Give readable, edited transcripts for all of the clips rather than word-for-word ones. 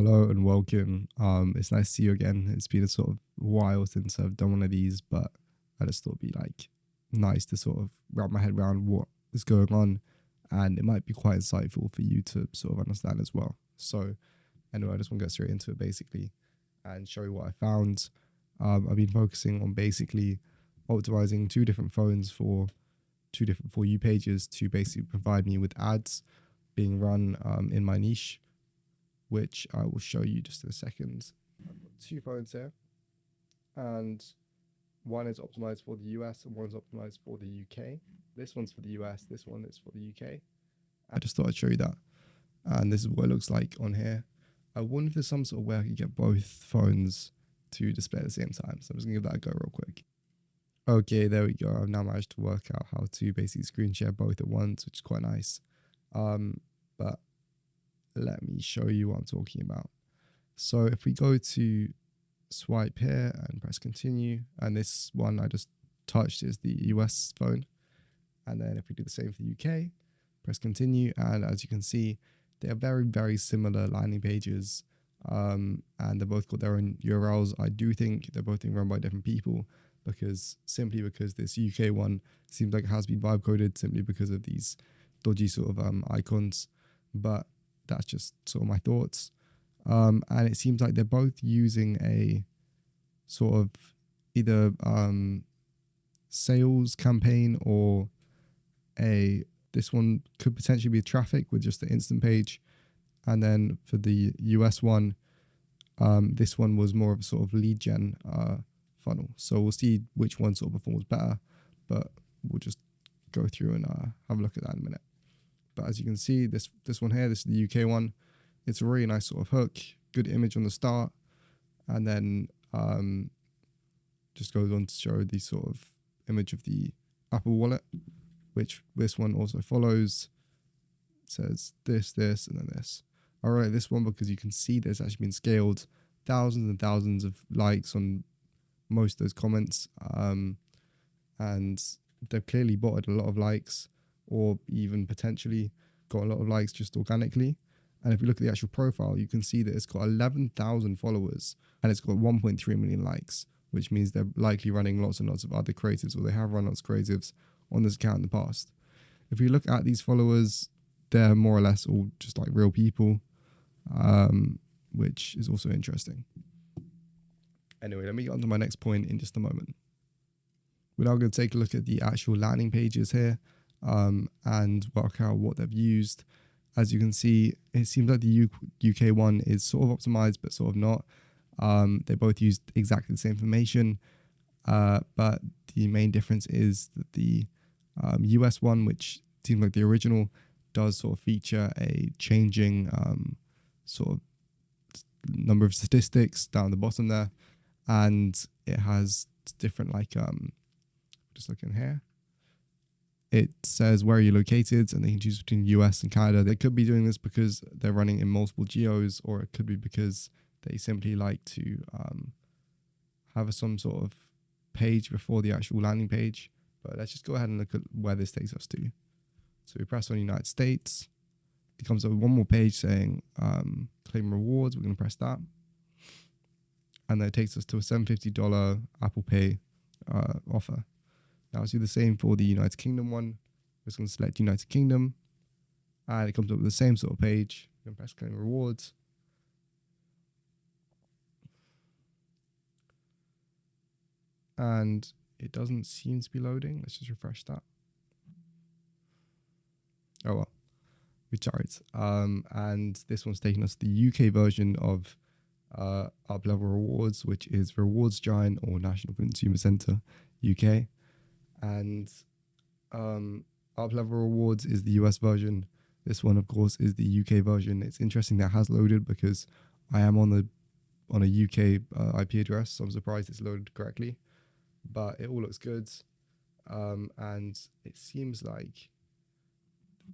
Hello and welcome. It's nice to see you again. It's been a sort of while since I've done one of these, but I just thought it'd be like nice to sort of wrap my head around what is going on, and it might be quite insightful for you to sort of understand as well. So anyway, I just want to get straight into it basically and show you what I found. I've been focusing on basically optimizing two different phones for two different For You pages to basically provide me with ads being run in my niche, which I will show you just in a second. I've got two phones here, and one is optimized for the US and one's optimized for the UK. This one's for the US, this one is for the UK. I just thought I'd show you that. And this is what it looks like on here. I wonder if there's some sort of way I could get both phones to display at the same time. So I'm just gonna give that a go real quick. Okay, there we go. I've now managed to work out how to basically screen share both at once, which is quite nice. But let me show you what I'm talking about. So if we go to swipe here and press continue, and this one I just touched is the US phone. And then if we do the same for the UK, press continue, and as you can see, they are very, very similar landing pages. And they both got their own URLs. I do think they're both being run by different people because this UK one seems like it has been vibe coded simply because of these dodgy sort of icons. But that's just sort of my thoughts. And it seems like they're both using a sort of either sales campaign or this one could potentially be traffic with just the instant page. And then for the US one, this one was more of a sort of lead gen funnel. So we'll see which one sort of performs better, but we'll just go through and have a look at that in a minute. But as you can see, this one here, this is the UK one. It's a really nice sort of hook, good image on the start, and then just goes on to show the sort of image of the Apple Wallet, which this one also follows. It says this, and then this. I wrote this one because you can see there's actually been scaled thousands and thousands of likes on most of those comments, and they've clearly botted a lot of likes, or even potentially got a lot of likes just organically. And if you look at the actual profile, you can see that it's got 11,000 followers and it's got 1.3 million likes, which means they're likely running lots and lots of other creatives, or they have run lots of creatives on this account in the past. If you look at these followers, they're more or less all just like real people, which is also interesting. Anyway, let me get on to my next point in just a moment. We're now going to take a look at the actual landing pages here and work out what they've used. As you can see, it seems like the UK one is sort of optimized, but sort of not. They both used exactly the same information, but the main difference is that the US one, which seems like the original, does sort of feature a changing sort of number of statistics down the bottom there, and it has different just looking here. It says where you're located, and they can choose between US and Canada. They could be doing this because they're running in multiple geos, or it could be because they simply like to have some sort of page before the actual landing page. But let's just go ahead and look at where this takes us to. So we press on United States. It comes up with one more page saying claim rewards. We're going to press that. And then it takes us to a $750 Apple Pay offer. Now let's do the same for the United Kingdom one. We're just going to select United Kingdom. And it comes up with the same sort of page. We're going to press claim rewards. And it doesn't seem to be loading. Let's just refresh that. Oh well, we tried. And this one's taking us to the UK version of Up Level Rewards, which is Rewards Giant or National Consumer Centre UK. And Up Level Rewards is the US version. This one, of course, is the UK version. It's interesting that it has loaded because I am on a UK IP address, so I'm surprised it's loaded correctly. But it all looks good, and it seems like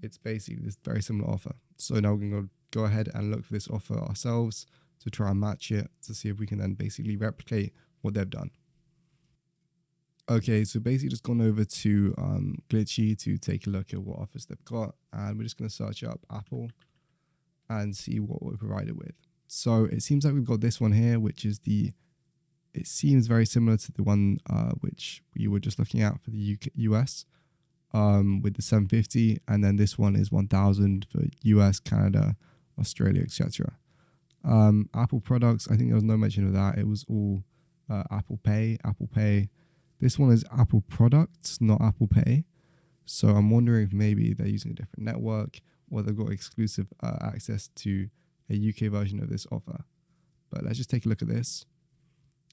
it's basically this very similar offer. So now we're going to go ahead and look for this offer ourselves to try and match it to see if we can then basically replicate what they've done. Okay, so basically just gone over to Glitchy to take a look at what offers they've got, and we're just going to search up Apple and see what we're provided with. So it seems like we've got this one here, which is it seems very similar to the one which we were just looking at for the US with the 750, and then this one is 1000 for US, Canada, Australia, etc. Apple products, I think there was no mention of that. It was all Apple Pay. This one is Apple products, not Apple Pay. So I'm wondering if maybe they're using a different network or they've got exclusive access to a UK version of this offer. But let's just take a look at this.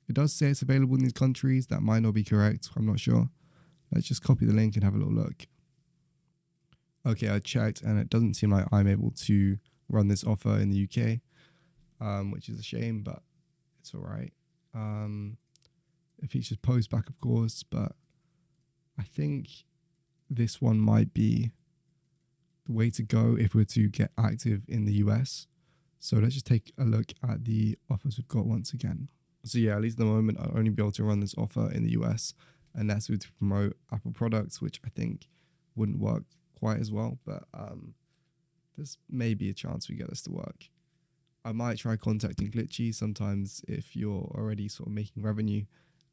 It does say it's available in these countries. That might not be correct. I'm not sure. Let's just copy the link and have a little look. Okay, I checked and it doesn't seem like I'm able to run this offer in the UK, which is a shame, but it's all right. It features postback, of course, but I think this one might be the way to go if we're to get active in the US. So let's just take a look at the offers we've got once again. So yeah, at least at the moment, I'll only be able to run this offer in the US, and that's to promote Apple products, which I think wouldn't work quite as well, but there's maybe a chance we get this to work. I might try contacting Glitchy. Sometimes if you're already sort of making revenue,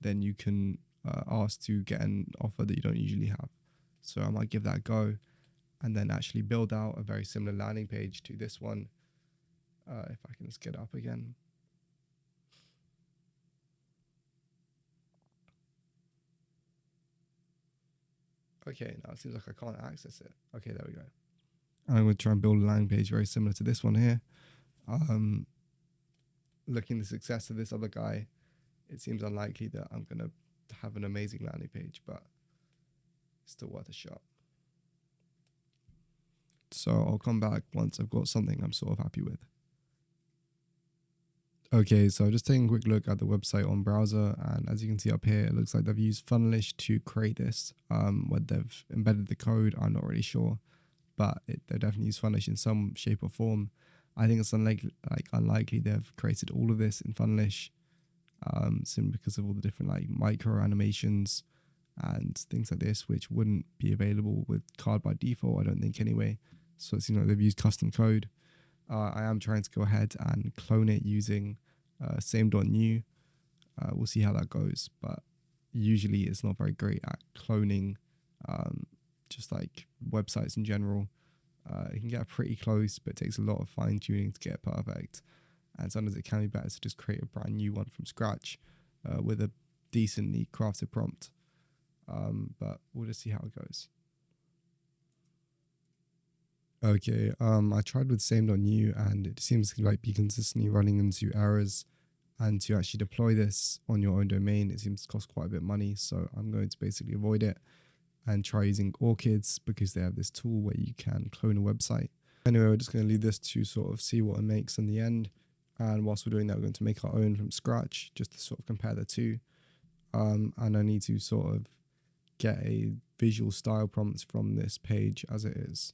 then you can ask to get an offer that you don't usually have. So I might give that a go and then actually build out a very similar landing page to this one. If I can just get it up again. Okay, now it seems like I can't access it. Okay, there we go. I'm going to try and build a landing page very similar to this one here. Looking at the success of this other guy, it seems unlikely that I'm going to have an amazing landing page, but it's still worth a shot. So I'll come back once I've got something I'm sort of happy with. Okay, so just taking a quick look at the website on browser, and as you can see up here, it looks like they've used Funnelish to create this. Where they've embedded the code, I'm not really sure, but they've definitely used Funnelish in some shape or form. I think it's unlikely they've created all of this in Funnelish, simply because of all the different like micro animations and things like this, which wouldn't be available with Card by default, I don't think anyway. So it seems like they've used custom code. I am trying to go ahead and clone it using same.new. We'll see how that goes, but usually it's not very great at cloning just like websites in general. It can get pretty close, but it takes a lot of fine tuning to get it perfect. And sometimes it can be better to just create a brand new one from scratch with a decently crafted prompt. But we'll just see how it goes. Okay, I tried with same.new and it seems to like be consistently running into errors, and to actually deploy this on your own domain, it seems to cost quite a bit of money. So I'm going to basically avoid it and try using Orchids because they have this tool where you can clone a website. Anyway, we're just going to leave this to sort of see what it makes in the end. And whilst we're doing that, we're going to make our own from scratch just to sort of compare the two. And I need to sort of get a visual style prompt from this page as it is.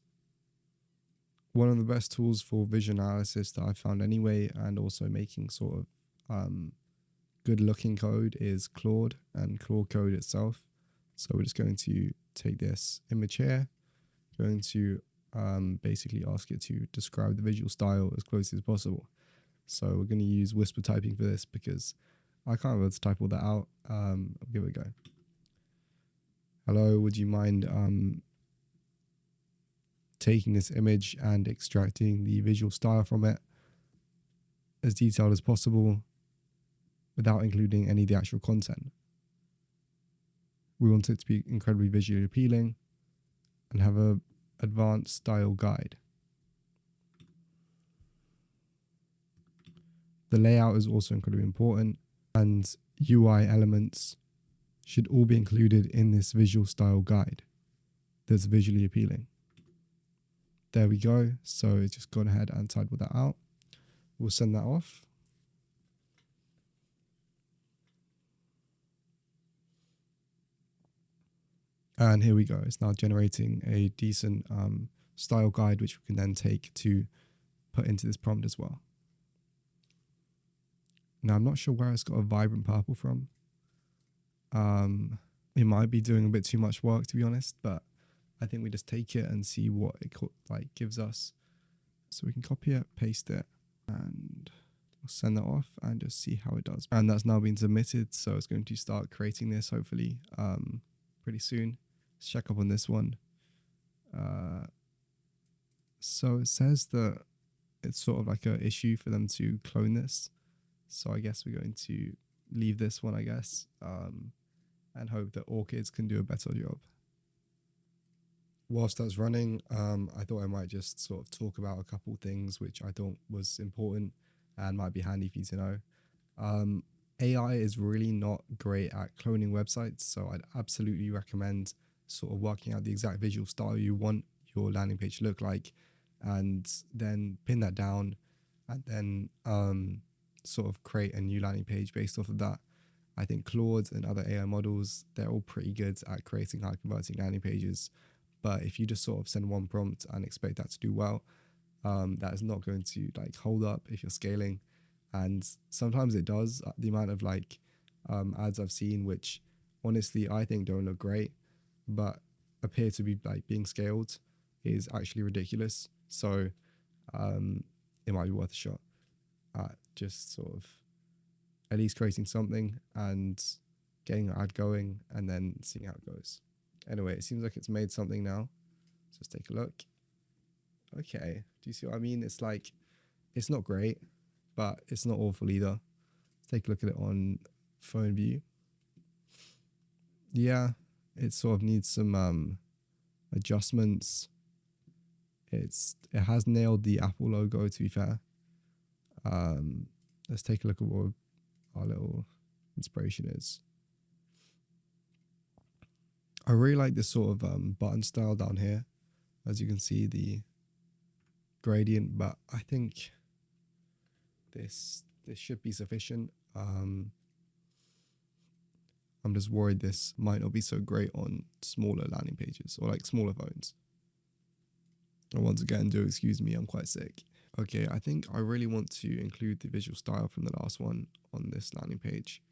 One of the best tools for vision analysis that I found anyway, and also making sort of good looking code, is Claude and Claude Code itself. So we're just going to take this image here, going to basically ask it to describe the visual style as closely as possible. So we're going to use whisper typing for this because I can't remember to type all that out. I'll give it a go. Hello, would you mind taking this image and extracting the visual style from it as detailed as possible without including any of the actual content? We want it to be incredibly visually appealing and have a advanced style guide. The layout is also incredibly important, and UI elements should all be included in this visual style guide that's visually appealing. There we go. So it's just gone ahead and titled that out. We'll send that off. And here we go. It's now generating a decent style guide, which we can then take to put into this prompt as well. Now, I'm not sure where it's got a vibrant purple from. It might be doing a bit too much work, to be honest, but I think we just take it and see what it gives us. So we can copy it, paste it, and send that off and just see how it does. And that's now been submitted, so it's going to start creating this hopefully pretty soon. Let's check up on this one. So it says that it's sort of like an issue for them to clone this. So I guess we're going to leave this one, I guess, and hope that ORCIDs can do a better job. Whilst that's running, I thought I might just sort of talk about a couple things which I thought was important and might be handy for you to know. AI is really not great at cloning websites, so I'd absolutely recommend sort of working out the exact visual style you want your landing page to look like, and then pin that down, and then sort of create a new landing page based off of that. I think Claude and other AI models, they're all pretty good at creating high converting landing pages. But if you just sort of send one prompt and expect that to do well, that is not going to like hold up if you're scaling. And sometimes it does. The amount of like ads I've seen, which honestly I think don't look great, but appear to be like being scaled, is actually ridiculous. So it might be worth a shot at just sort of at least creating something and getting an ad going and then seeing how it goes. Anyway, it seems like it's made something now. So let's take a look. Okay, do you see what I mean? It's like, it's not great, but it's not awful either. Let's take a look at it on phone view. Yeah, it sort of needs some adjustments. It has nailed the Apple logo, to be fair. Let's take a look at what our little inspiration is. I really like this sort of button style down here. As you can see, the gradient, but I think this should be sufficient. I'm just worried this might not be so great on smaller landing pages or like smaller phones. And once again, do excuse me, I'm quite sick. Okay, I think I really want to include the visual style from the last one on this landing page,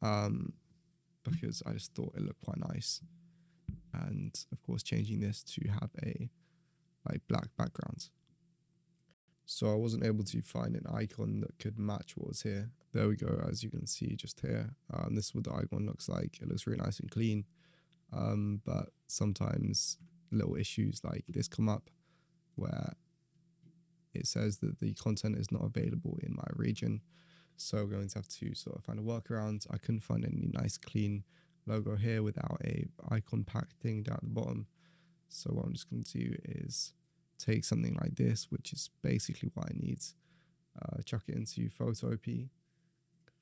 because I just thought it looked quite nice. And of course, changing this to have a like black background. So I wasn't able to find an icon that could match what was here. There we go, as you can see just here. This is what the icon looks like. It looks really nice and clean. But sometimes little issues like this come up where it says that the content is not available in my region. So we're going to have to sort of find a workaround. I couldn't find any nice clean logo here without a icon pack thing down at the bottom. So what I'm just going to do is take something like this, which is basically what I need. Chuck it into Photopea,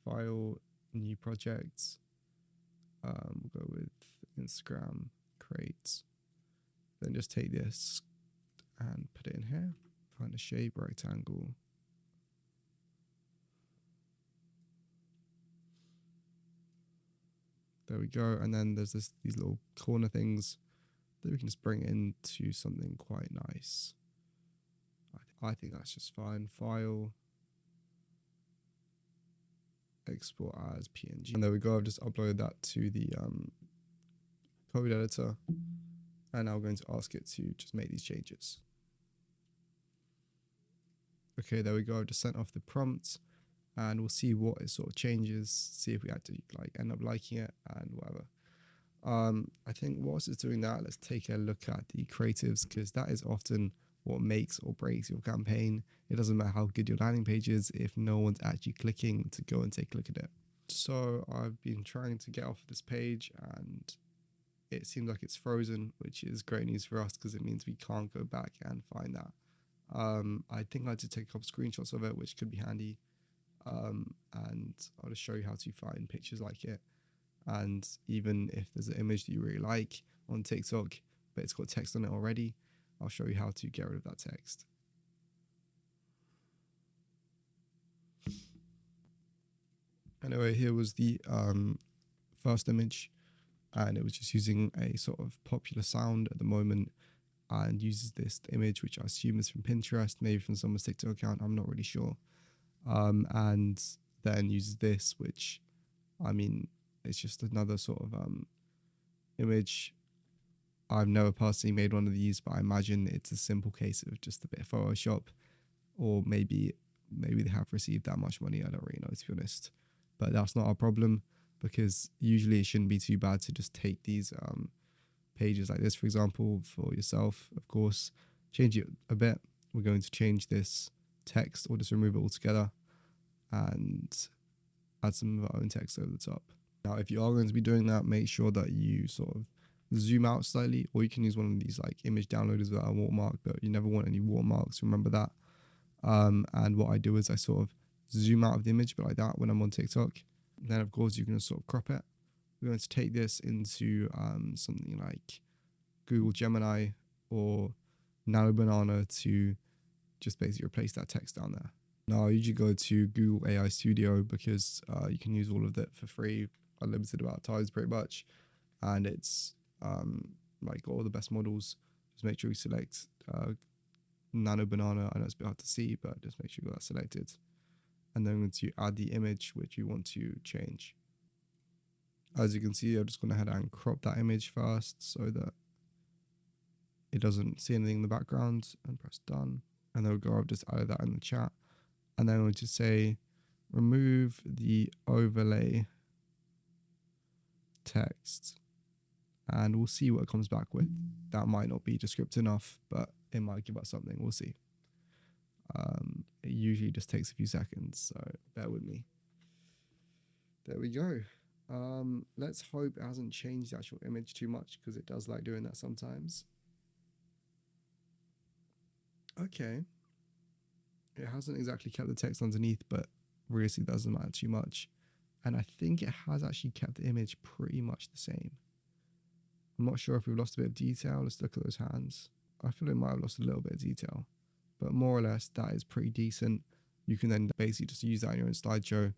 file, new project. We'll go with Instagram, create. Then just take this and put it in here. Find a shape, rectangle. There we go. And then there's these little corner things that we can just bring into something quite nice. I think that's just fine. File, export as PNG. And there we go. I've just uploaded that to the code editor. And now we're going to ask it to just make these changes. Okay, there we go. I've just sent off the prompt and we'll see what it sort of changes, see if we actually like end up liking it and whatever. I think whilst it's doing that, let's take a look at the creatives, because that is often what makes or breaks your campaign. It doesn't matter how good your landing page is if no one's actually clicking to go and take a look at it. So I've been trying to get off this page and it seems like it's frozen, which is great news for us because it means we can't go back and find that. I think I did take a couple screenshots of it, which could be handy. And I'll just show you how to find pictures like it. And even if there's an image that you really like on TikTok, but it's got text on it already, I'll show you how to get rid of that text. Anyway, here was the first image, and it was just using a sort of popular sound at the moment and uses this image, which I assume is from Pinterest, maybe from someone's TikTok account, I'm not really sure. And then uses this, which, I mean, it's just another sort of image. I've never personally made one of these, but I imagine it's a simple case of just a bit of Photoshop or maybe maybe they have received that much money. I don't really know, to be honest. But that's not our problem, because usually it shouldn't be too bad to just take these pages like this, for example, for yourself. Of course, change it a bit. We're going to change this text, or just remove it altogether, and add some of our own text over the top. Now, if you are going to be doing that, make sure that you sort of zoom out slightly, or you can use one of these like image downloaders without a watermark, but you never want any watermarks, remember that. And what I do is I sort of zoom out of the image, but like that, when I'm on TikTok. And then of course you can sort of crop it. We're going to take this into something like Google Gemini or Nano Banana to just basically replace that text down there. Now I usually go to Google AI Studio because you can use all of that for free, unlimited amount of times pretty much, and it's like all the best models. Just make sure you select Nano Banana. I know it's a bit hard to see, but just make sure you got that selected. And then I'm going to add the image which you want to change. As you can see, I'm just going to head and crop that image first so that it doesn't see anything in the background, and press done. And then we'll go, I've just added that in the chat. And then I'm going to say, remove the overlay text, and we'll see what it comes back with. That might not be descriptive enough, but it might give us something. We'll see. It usually just takes a few seconds, so bear with me. There we go. Let's hope it hasn't changed the actual image too much, because it does like doing that sometimes. Okay. It hasn't exactly kept the text underneath, but really doesn't matter too much. And I think it has actually kept the image pretty much the same. I'm not sure if we've lost a bit of detail. Let's look at those hands. I feel it might have lost a little bit of detail, but more or less that is pretty decent. You can then basically just use that in your own slideshow,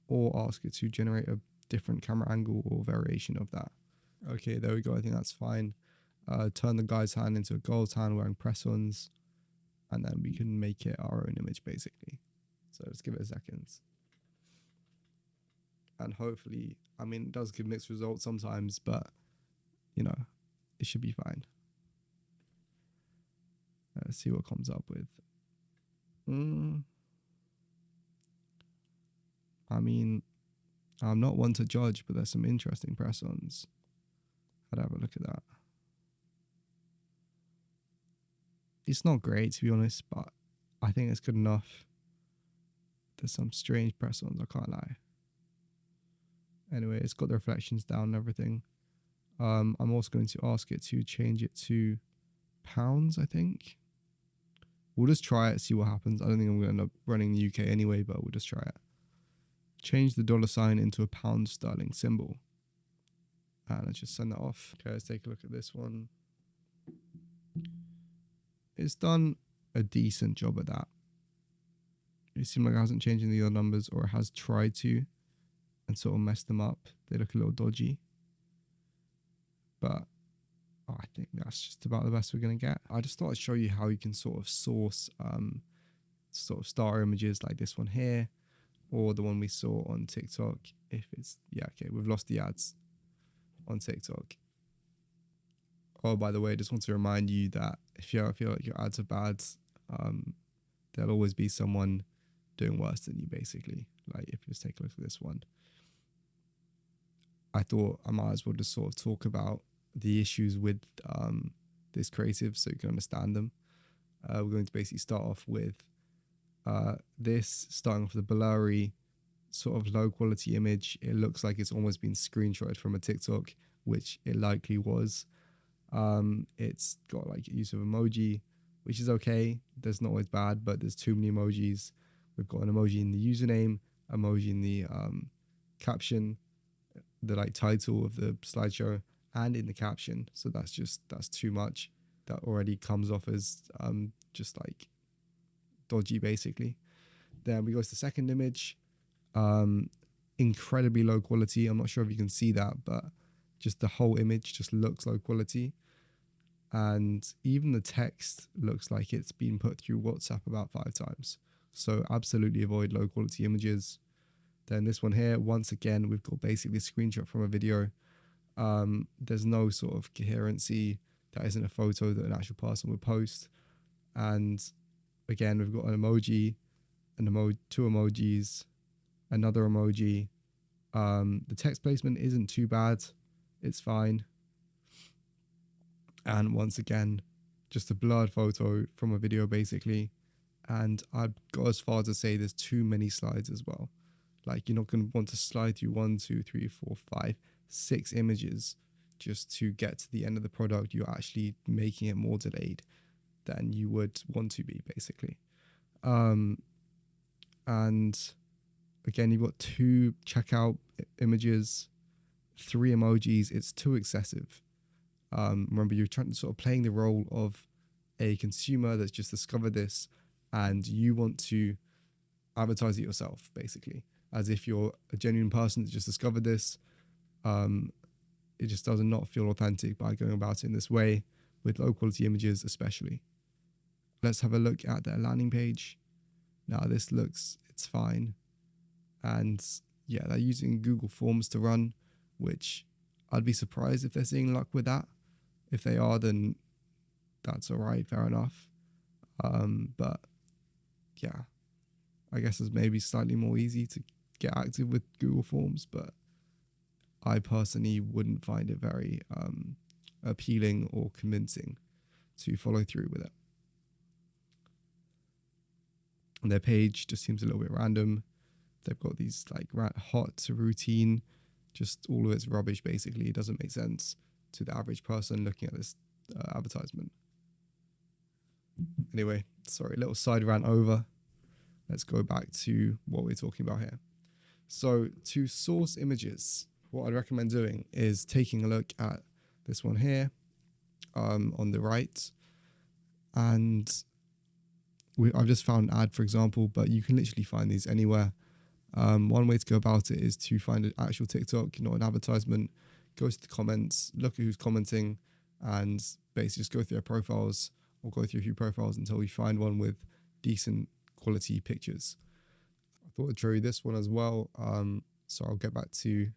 or ask it to generate a different camera angle or variation of that. Okay, there we go. I think that's fine. Turn the guy's hand into a girl's hand wearing press-ons, and then we can make it our own image basically. So let's give it a second. And hopefully, I mean, it does give mixed results sometimes, but you know, it should be fine. Let's see what comes up with. I mean, I'm not one to judge, but there's some interesting press-ons. I'd have a look at that. It's not great, to be honest, but I think it's good enough. There's some strange press-ons, I can't lie. Anyway, it's got the reflections down and everything. I'm also going to ask it to change it to pounds, I think. We'll just try it, see what happens. I don't think I'm going to end up running the UK anyway, but we'll just try it. Change the $ into a pound sterling symbol. And let's just send that off. Okay, let's take a look at this one. It's done a decent job at that. It seems like it hasn't changed any other numbers, or it has tried to and sort of messed them up. They look a little dodgy. But I think that's just about the best we're going to get. I just thought I'd show you how you can sort of source sort of star images like this one here, or the one we saw on TikTok. If it's, yeah, okay, we've lost the ads on TikTok. Oh, by the way, I just want to remind you that if you ever feel like your ads are bad, there'll always be someone doing worse than you, basically. Like, if you just take a look at this one. I thought I might as well just sort of talk about the issues with this creative so you can understand them. We're going to basically start off with this, starting off with a blurry, sort of low quality image. It looks like it's almost been screenshotted from a TikTok, which it likely was. It's got like use of emoji, which is okay. That's not always bad, but there's too many emojis. We've got an emoji in the username, emoji in the caption, the like title of the slideshow, and in the caption. So that's too much. That already comes off as just like dodgy, basically. Then we go to the second image. Incredibly low quality. I'm not sure if you can see that, but just the whole image just looks low quality. And even the text looks like it's been put through WhatsApp about 5 times. So absolutely avoid low quality images. Then this one here, once again, we've got basically a screenshot from a video. There's no sort of coherency. That isn't a photo that an actual person would post. And again, we've got an emoji, two emojis, another emoji. The text placement isn't too bad. It's fine. And once again, just a blurred photo from a video basically. And I'd go as far as to say there's too many slides as well. Like, you're not going to want to slide through 1, 2, 3, 4, 5, 6 images just to get to the end of the product. You're actually making it more delayed than you would want to be, basically. And again, you've got 2 checkout images, 3 emojis. It's too excessive. Remember, you're trying to sort of playing the role of a consumer that's just discovered this, and you want to advertise it yourself, basically, as if you're a genuine person that just discovered this. It just does not feel authentic by going about it in this way with low quality images, especially. Let's have a look at their landing page. Now it's fine. And yeah, they're using Google Forms to run, which I'd be surprised if they're seeing luck with that. If they are, then that's all right, fair enough. But yeah, I guess it's maybe slightly more easy to get active with Google Forms, but I personally wouldn't find it very appealing or convincing to follow through with it. And their page just seems a little bit random. They've got these like hot routine, just all of it's rubbish basically. It doesn't make sense to the average person looking at this advertisement. Anyway, sorry, little side rant over. Let's go back to what we're talking about here. So to source images, what I'd recommend doing is taking a look at this one here on the right. And I've just found an ad, for example, but you can literally find these anywhere. One way to go about it is to find an actual TikTok, not an advertisement. Go to the comments, look at who's commenting, and basically just go through their profiles or go through a few profiles until you find one with decent quality pictures. I thought I'd show you this one as well. So I'll get back to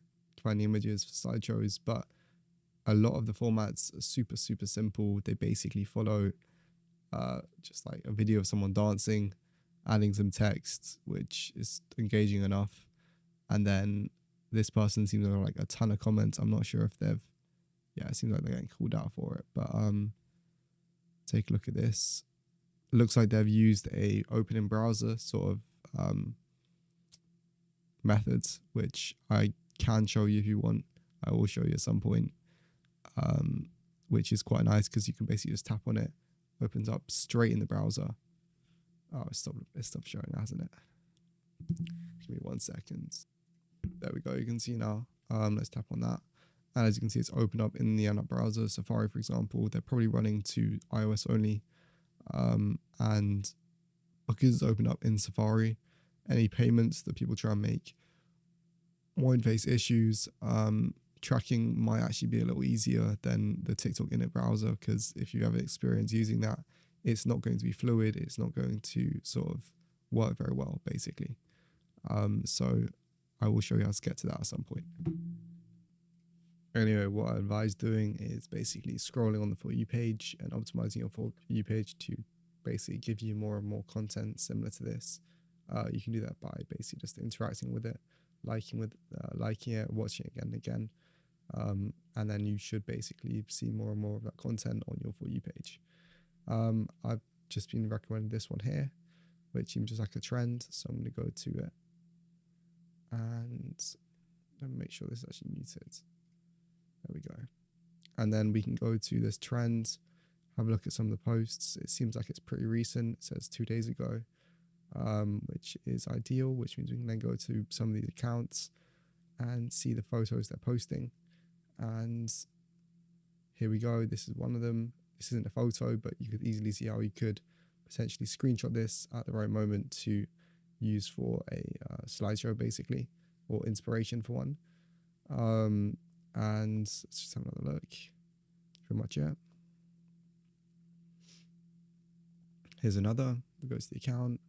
finding images for slideshows, but a lot of the formats are super, super simple. They basically follow just like a video of someone dancing, adding some text, which is engaging enough. And then this person seems to have like a ton of comments. I'm not sure if it seems like they're getting called out for it, but take a look at this. It looks like they've used a open in browser sort of methods, which I can show you if you want. I will show you at some point, which is quite nice because you can basically just tap on it, opens up straight in the browser. Oh, it stopped showing, hasn't it? Give me 1 second. There we go. You can see now. Let's tap on that. And as you can see, it's opened up in the internet browser. Safari, for example, they're probably running to iOS only. And because it's opened up in Safari, any payments that people try and make won't face issues. Tracking might actually be a little easier than the TikTok init browser, because if you have experience using that, it's not going to be fluid. It's not going to sort of work very well, basically. So I will show you how to get to that at some point. Anyway, what I advise doing is basically scrolling on the For You page and optimizing your For You page to basically give you more and more content similar to this. You can do that by basically just interacting with it, liking it, watching it again and again. And then you should basically see more and more of that content on your For You page. I've just been recommended this one here, which seems just like a trend. So I'm going to go to it and let me make sure this is actually muted. There we go. And then we can go to this trend, have a look at some of the posts. It seems like it's pretty recent. It says 2 days ago, which is ideal, which means we can then go to some of these accounts and see the photos they're posting. And here we go. This is one of them. This isn't a photo, but you could easily see how you could potentially screenshot this at the right moment to use for a slideshow, basically, or inspiration for one. And let's just have another look. Pretty much it. Here's another. We go to the account.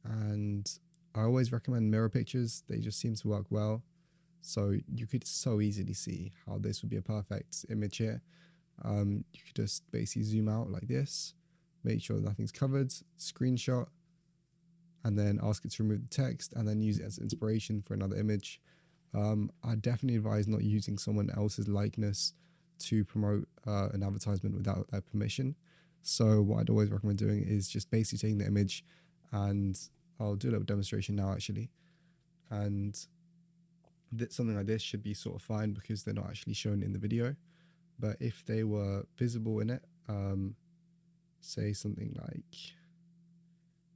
And I always recommend mirror pictures. They just seem to work well. So you could so easily see how this would be a perfect image here. You could just basically zoom out like this, make sure nothing's covered, screenshot, and then ask it to remove the text and then use it as inspiration for another image. I definitely advise not using someone else's likeness to promote an advertisement without their permission. So what I'd always recommend doing is just basically taking the image, and I'll do a little demonstration now actually. And something like this should be sort of fine because they're not actually shown in the video. But if they were visible in it, say something like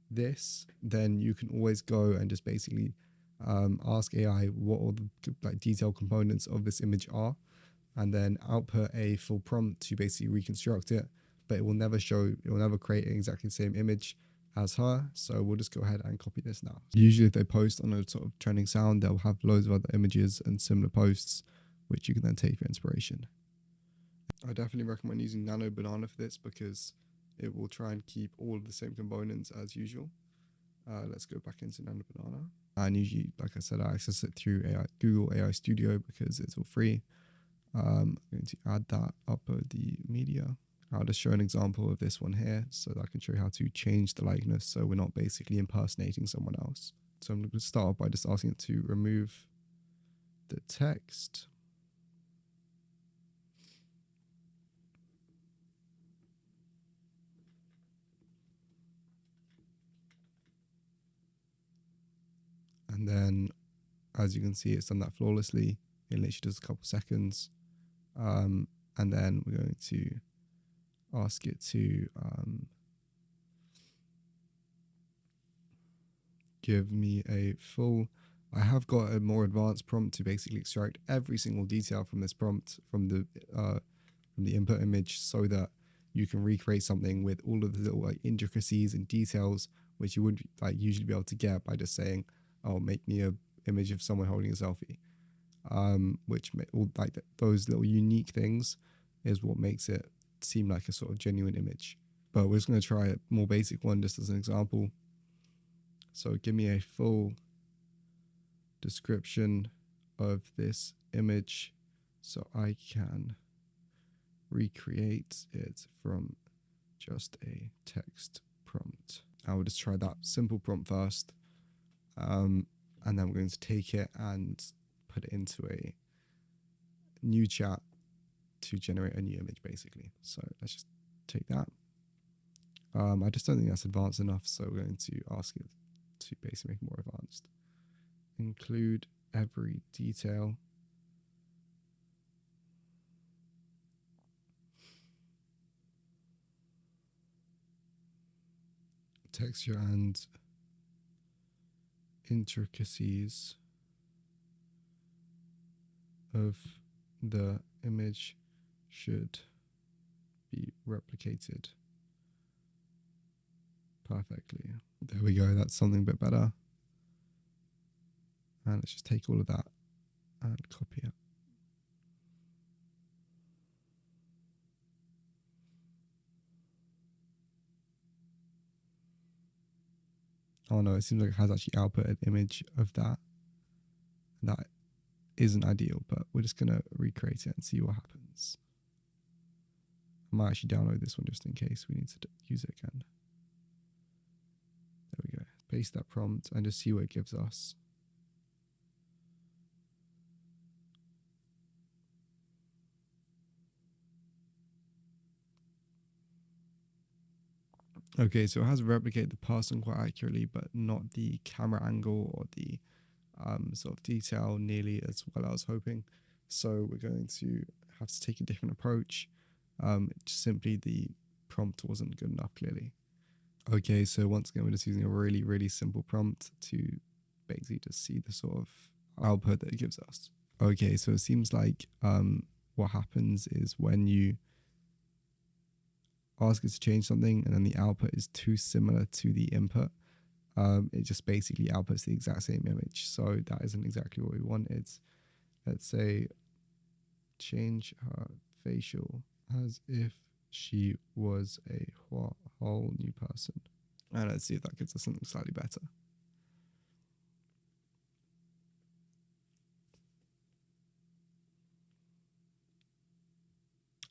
this, then you can always go and just basically ask AI what all the like detailed components of this image are, and then output a full prompt to basically reconstruct it. But it will never create exactly the same image as her. So we'll just go ahead and copy this now. Usually if they post on a sort of trending sound, they'll have loads of other images and similar posts, which you can then take for inspiration. I definitely recommend using Nano Banana for this because it will try and keep all of the same components as usual. Let's go back into Nano Banana. And usually, like I said, I access it through Google AI Studio because it's all free. I'm going to add that, upload the media. I'll just show an example of this one here so that I can show you how to change the likeness so we're not basically impersonating someone else. So I'm going to start off by just asking it to remove the text. And then, as you can see, it's done that flawlessly in literally just a couple seconds. And then we're going to ask it to give me a full. I have got a more advanced prompt to basically extract every single detail from this prompt from the input image, so that you can recreate something with all of the little like intricacies and details which you would like usually be able to get by just saying, "Oh, make me a image of someone holding a selfie." Which all like those little unique things is what makes it seem like a sort of genuine image. But we're just going to try a more basic one just as an example. So give me a full description of this image so I can recreate it from just a text prompt. I will just try that simple prompt first. And then we're going to take it and put it into a new chat to generate a new image basically. So let's just take that. I just don't think that's advanced enough, so we're going to ask it to basically make it more advanced. Include every detail. Texture and intricacies of the image should be replicated perfectly. There we go, that's something a bit better. And let's just take all of that and copy it. Oh no, it seems like it has actually output an image of that. That isn't ideal, but we're just going to recreate it and see what happens. I might actually download this one just in case we need to use it again. There we go. Paste that prompt and just see what it gives us. Okay, so it has replicated the person quite accurately, but not the camera angle or the sort of detail nearly as well as I was hoping. So we're going to have to take a different approach. Simply the prompt wasn't good enough, clearly. Okay, so once again, we're just using a really, really simple prompt to basically just see the sort of output that it gives us. Okay, so it seems like what happens is when you ask it to change something and then the output is too similar to the input, it just basically outputs the exact same image. So that isn't exactly what we want. It's, let's say, change her facial as if she was a whole new person. And let's see if that gives us something slightly better.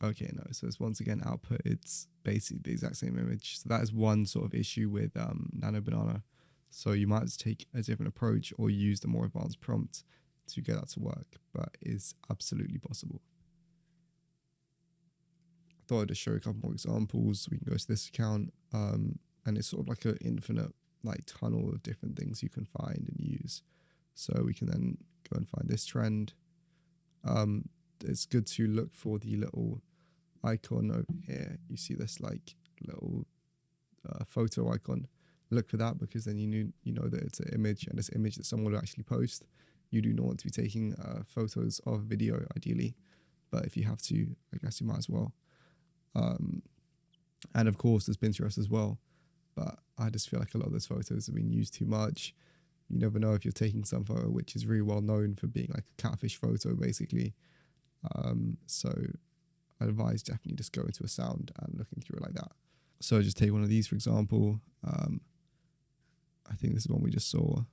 Okay, no, so it's once again output, it's basically the exact same image. So that is one sort of issue with Nano Banana. So you might have to take a different approach or use the more advanced prompt to get that to work, but it's absolutely possible. I thought I'd just show a couple more examples. We can go to this account, and it's sort of like an infinite like tunnel of different things you can find and use. So we can then go and find this trend. It's good to look for the little icon over here. You see this like little photo icon. Look for that, because then you know that it's an image, and it's an image that someone will actually post. You do not want to be taking photos of video ideally, but if you have to, I guess you might as well. And of course there's Pinterest as well, but I just feel like a lot of those photos have been used too much. You never know if you're taking some photo which is really well known for being like a catfish photo basically. So I advise definitely just going to a sound and looking through it like that. So just take one of these for example. I think this is one we just saw.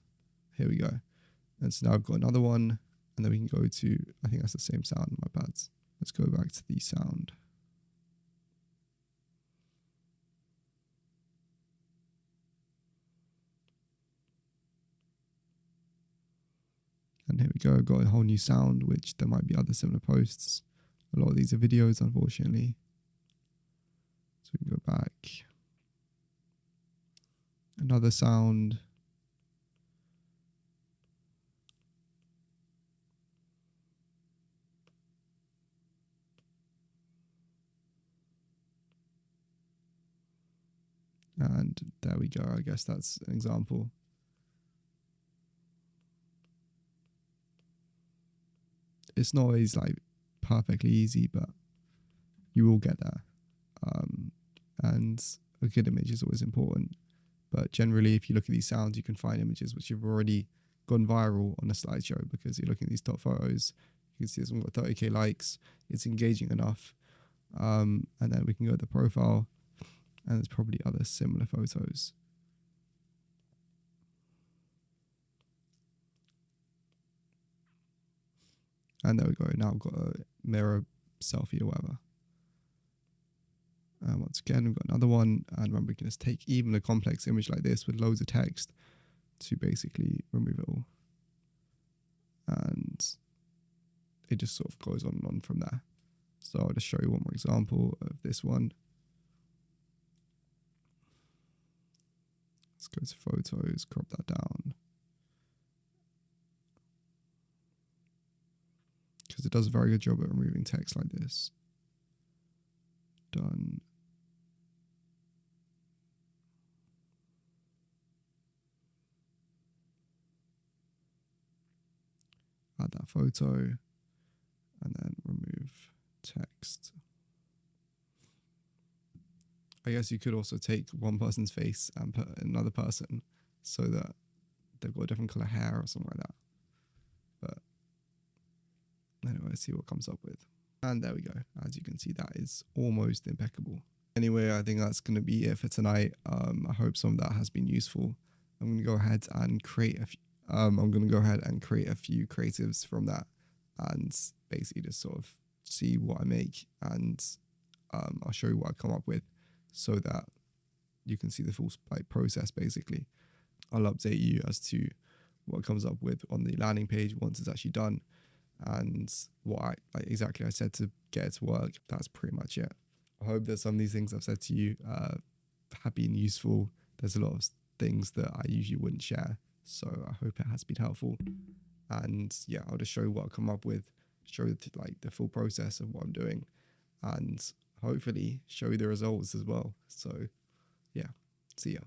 Here we go. And so now I've got another one, and then we can go to, I think that's the same sound, my bad. Let's go back to the sound. And here we go, got a whole new sound, which there might be other similar posts. A lot of these are videos, unfortunately. So we can go back. Another sound. And there we go, I guess that's an example. It's not always like perfectly easy, but you will get there. And a good image is always important. But generally, if you look at these sounds, you can find images which have already gone viral on a slideshow, because you're looking at these top photos. You can see this one got 30k likes. It's engaging enough. And then we can go to the profile, and there's probably other similar photos. And there we go. Now I've got a mirror selfie or whatever. And once again, we've got another one. And remember, we can just take even a complex image like this with loads of text to basically remove it all. And it just sort of goes on and on from there. So I'll just show you one more example of this one. Let's go to photos, crop that down. Because it does a very good job at removing text like this. Done. Add that photo, and then remove text. I guess you could also take one person's face and put another person so that they've got a different color hair or something like that. But anyway, let's see what comes up with. And there we go. As you can see, that is almost impeccable. Anyway, I think that's going to be it for tonight. I hope some of that has been useful. I'm going to go ahead and create a few, creatives from that, and basically just sort of see what I make, and I'll show you what I come up with, so that you can see the full process. Basically, I'll update you as to what comes up with on the landing page once it's actually done, and what exactly I said to get it to work. That's pretty much it. I hope that some of these things I've said to you have been useful. There's a lot of things that I usually wouldn't share, so I hope it has been helpful. And yeah, I'll just show you what I come up with, show the full process of what I'm doing, and hopefully show you the results as well. So yeah, see ya.